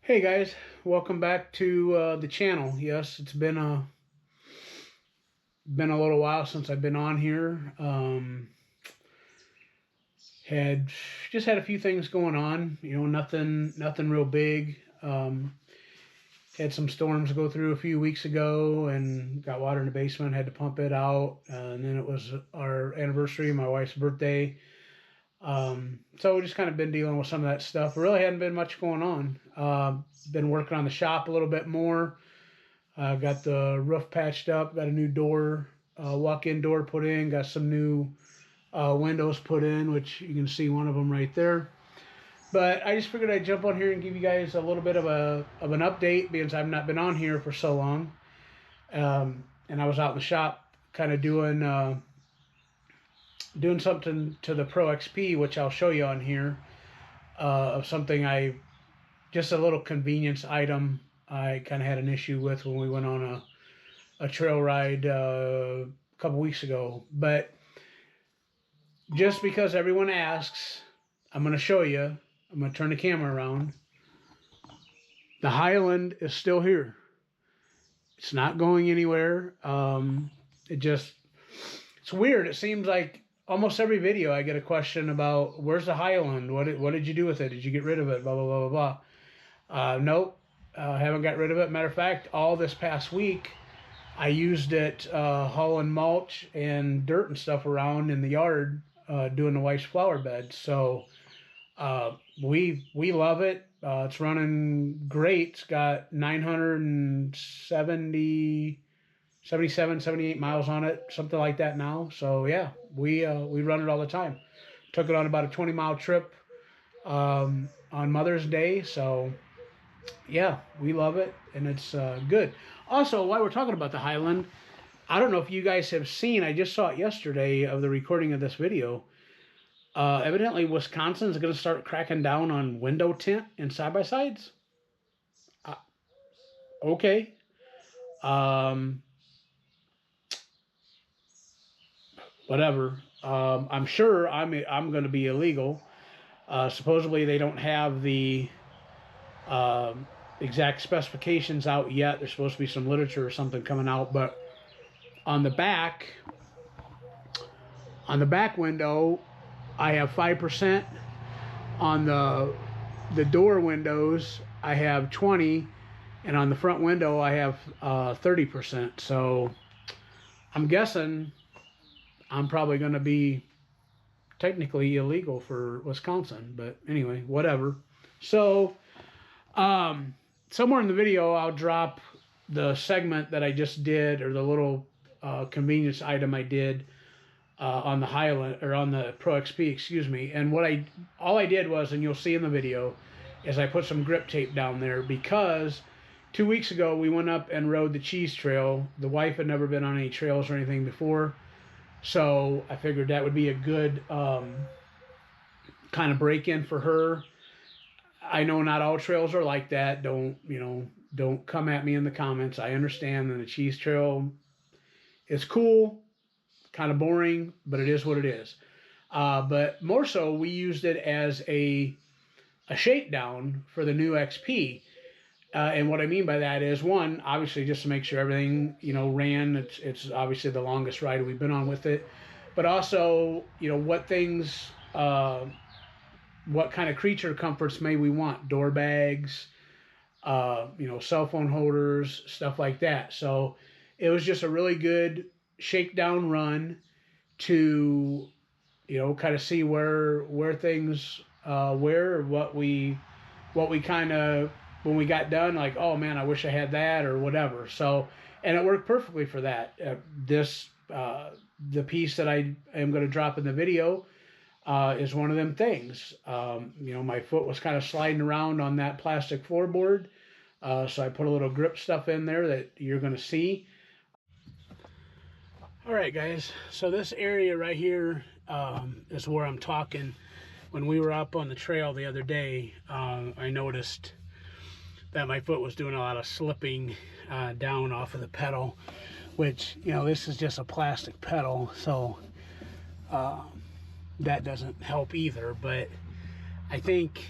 Hey guys, welcome back to the channel. Yes, it's been a little while since I've been on here. Had just had a few things going on. Nothing real big. Had some storms go through a few weeks ago, and got water in the basement. Had to pump it out, and then it was our anniversary, my wife's birthday. So we just kind of been dealing with some of that stuff. Really hadn't been much going on. Been working on the shop a little bit more. Got the roof patched up, got a new door, walk-in door put in, got some new windows put in, which you can see one of them right there. But I just figured I'd jump on here and give you guys a little bit of an update because I've not been on here for so long. And I was out in the shop kind of doing something to the Pro XP, which I'll show you on here, of something just a little convenience item I kind of had an issue with when we went on a trail ride a couple weeks ago. But just because everyone asks, I'm going to show you. I'm going to turn the camera around. The Highland is still here. It's not going anywhere. It's weird. It seems like almost every video I get a question about, where's the Highland? What did you do with it? Did you get rid of it? Blah, blah, blah, blah, blah. Nope. Haven't got rid of it. Matter of fact, all this past week, I used it hauling mulch and dirt and stuff around in the yard doing the wife's flower bed. So we love it. It's running great. It's got 77, 78 miles on it, something like that now. So yeah, we run it all the time. Took it on about a 20-mile trip on Mother's Day. So yeah, we love it, and it's good. Also, while we're talking about the Highland, I don't know if you guys have seen, I just saw it yesterday of the recording of this video. Evidently, Wisconsin's going to start cracking down on window tint and side-by-sides. Okay. Whatever. I'm sure I'm going to be illegal. Supposedly, they don't have the exact specifications out yet. There's supposed to be some literature or something coming out, but on the back window, I have 5%. On the door windows, I have 20, and on the front window, I have 30%. So I'm guessing I'm probably going to be technically illegal for Wisconsin, but anyway, whatever. So somewhere in the video, I'll drop the segment that I just did, or the little convenience item I did on the Highland, or on the Pro XP, excuse me. And all I did was, and you'll see in the video, is I put some grip tape down there because 2 weeks ago we went up and rode the cheese trail. The wife had never been on any trails or anything before, so I figured that would be a good kind of break-in for her. I know not all trails are like that. Don't come at me in the comments. I understand that the cheese trail is cool, kind of boring, but it is what it is. But more so, we used it as a shakedown for the new XP. And what I mean by that is, one, obviously just to make sure everything, ran. It's obviously the longest ride we've been on with it. But also, what things, what kind of creature comforts may we want? Door bags, cell phone holders, stuff like that. So it was just a really good shakedown run to, kind of see where things, what we kind of, when we got done, like, oh man, I wish I had that or whatever. So, and it worked perfectly for that. The piece that I am going to drop in the video is one of them things. My foot was kind of sliding around on that plastic floorboard. So I put a little grip stuff in there that you're going to see. All right, guys. So this area right here is where I'm talking. When we were up on the trail the other day, I noticed that my foot was doing a lot of slipping down off of the pedal, which, this is just a plastic pedal, so that doesn't help either. But I think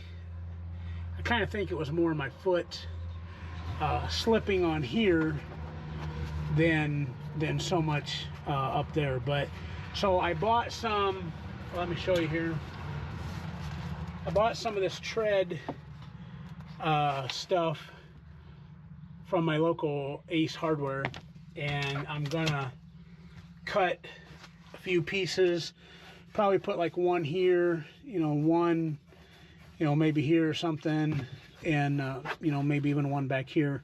I kind of think it was more my foot slipping on here than so much up there. But so I bought some, let me show you here. I bought some of this tread stuff from my local Ace Hardware, and I'm gonna cut a few pieces, probably put like one here, you know, one, you know, maybe here or something, and you know, maybe even one back here,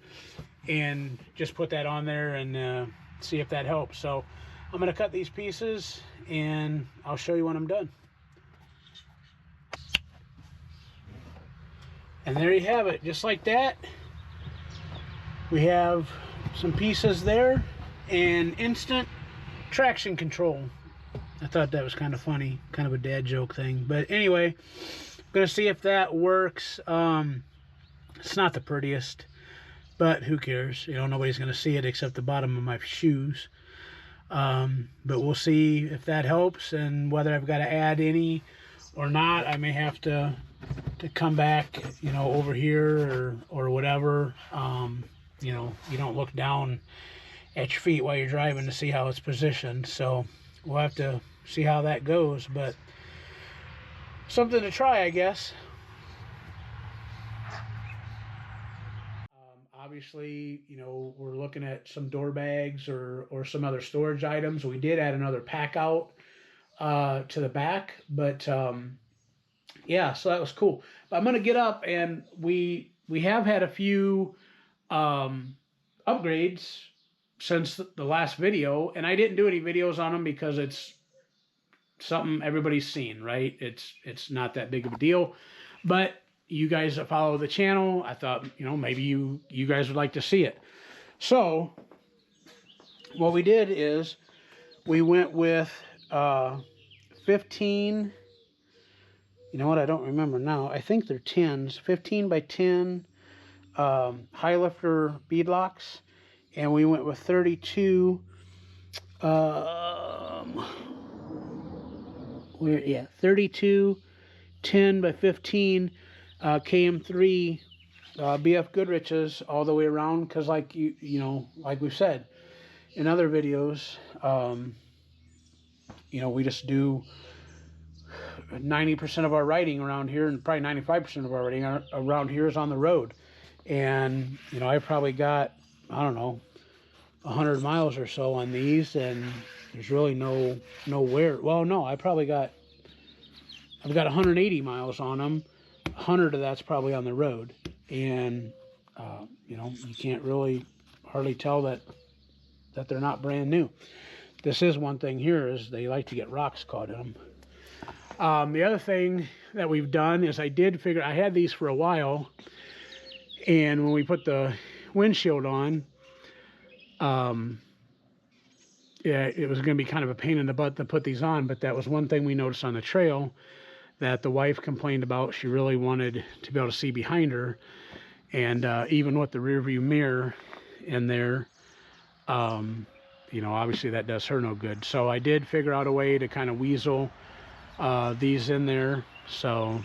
and just put that on there and see if that helps. So I'm gonna cut these pieces and I'll show you when I'm done. And there you have it, just like that. We have some pieces there and instant traction control. I thought that was kind of funny, kind of a dad joke thing. But anyway, I'm gonna see if that works. It's not the prettiest, but who cares? You know, nobody's gonna see it except the bottom of my shoes. But we'll see if that helps and whether I've got to add any or not. I may have to come back, you know, over here or whatever. You know, you don't look down at your feet while you're driving to see how it's positioned. So we'll have to see how that goes, but something to try, I guess. Obviously, you know, we're looking at some door bags or some other storage items. We did add another pack out to the back, but yeah, so that was cool. But I'm gonna get up, and we have had a few upgrades since the last video, and I didn't do any videos on them because it's something everybody's seen, right? It's not that big of a deal, but you guys that follow the channel, I thought, you know, maybe you guys would like to see it. So what we did is we went with 15, you know what, I don't remember now. I think they're 10s, 15 by 10 high lifter beadlocks, and we went with 32 32 10 by 15 KM3 BF Goodrich's all the way around, because like you know, like we've said in other videos, you know, we just do 90% of our riding around here, and probably 95% of our riding around here is on the road. And you know, I probably got, I don't know, 100 miles or so on these, and there's really no wear. Well, no, I've got 180 miles on them. 100 of that's probably on the road, and you know, you can't really hardly tell that they're not brand new. This is one thing here, is they like to get rocks caught in them. The other thing that we've done is I had these for a while, and when we put the windshield on, yeah, it was going to be kind of a pain in the butt to put these on, but that was one thing we noticed on the trail that the wife complained about. She really wanted to be able to see behind her, and even with the rear view mirror in there, you know, obviously that does her no good. So I did figure out a way to kind of weasel these in there, so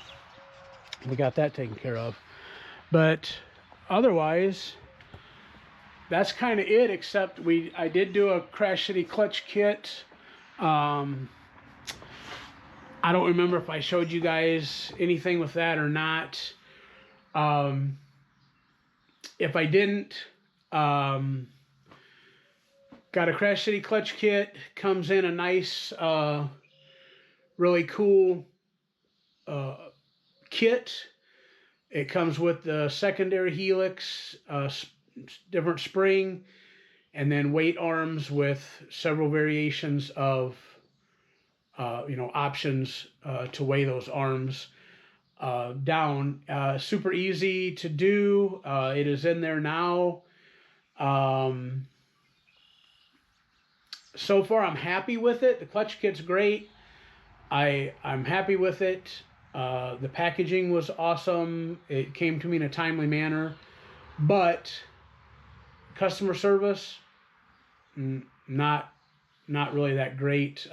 we got that taken care of. But otherwise, that's kind of it, except I did do a Crash City clutch kit. I don't remember if I showed you guys anything with that or not. If I didn't, got a Crash City clutch kit. Comes in a nice, really cool kit. It comes with the secondary helix, different spring, and then weight arms with several variations of you know, options to weigh those arms down. Super easy to do. It is in there now. So far I'm happy with it. The clutch kit's great. I'm happy with it. The packaging was awesome. It came to me in a timely manner, but customer service, not really that great.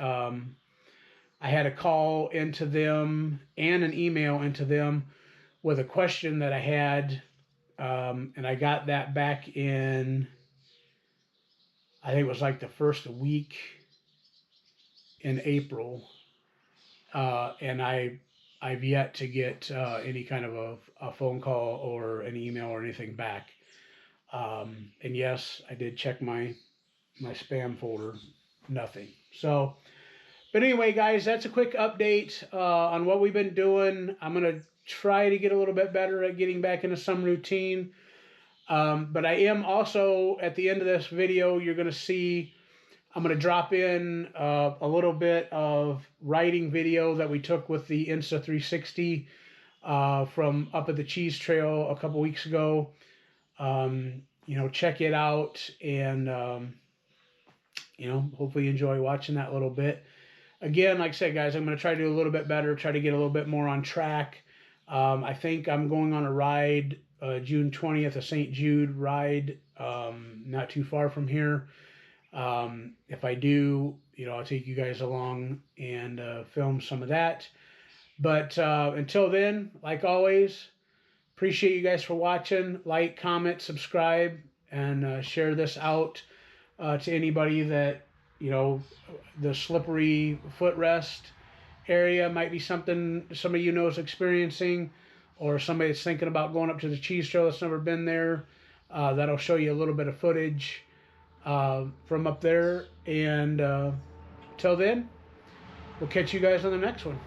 I had a call into them and an email into them with a question that I had, and I got that back in, I think it was like the first week in April, and I've yet to get any kind of a phone call or an email or anything back. And yes, I did check my spam folder, nothing. So, but anyway, guys, that's a quick update on what we've been doing. I'm gonna try to get a little bit better at getting back into some routine. But I am also, at the end of this video, you're gonna see, I'm going to drop in a little bit of riding video that we took with the Insta360 from up at the Cheese Trail a couple weeks ago. You know, check it out, and you know, hopefully you enjoy watching that a little bit. Again, like I said, guys, I'm going to try to do a little bit better, try to get a little bit more on track. I think I'm going on a ride June 20th, a St. Jude ride, not too far from here. If I do, you know, I'll take you guys along and film some of that. But until then, like always, appreciate you guys for watching. Like, comment, subscribe, and share this out to anybody that, you know, the slippery footrest area might be something somebody you know is experiencing, or somebody that's thinking about going up to the Cheese Trail that's never been there. That'll show you a little bit of footage from up there. And till then, we'll catch you guys on the next one.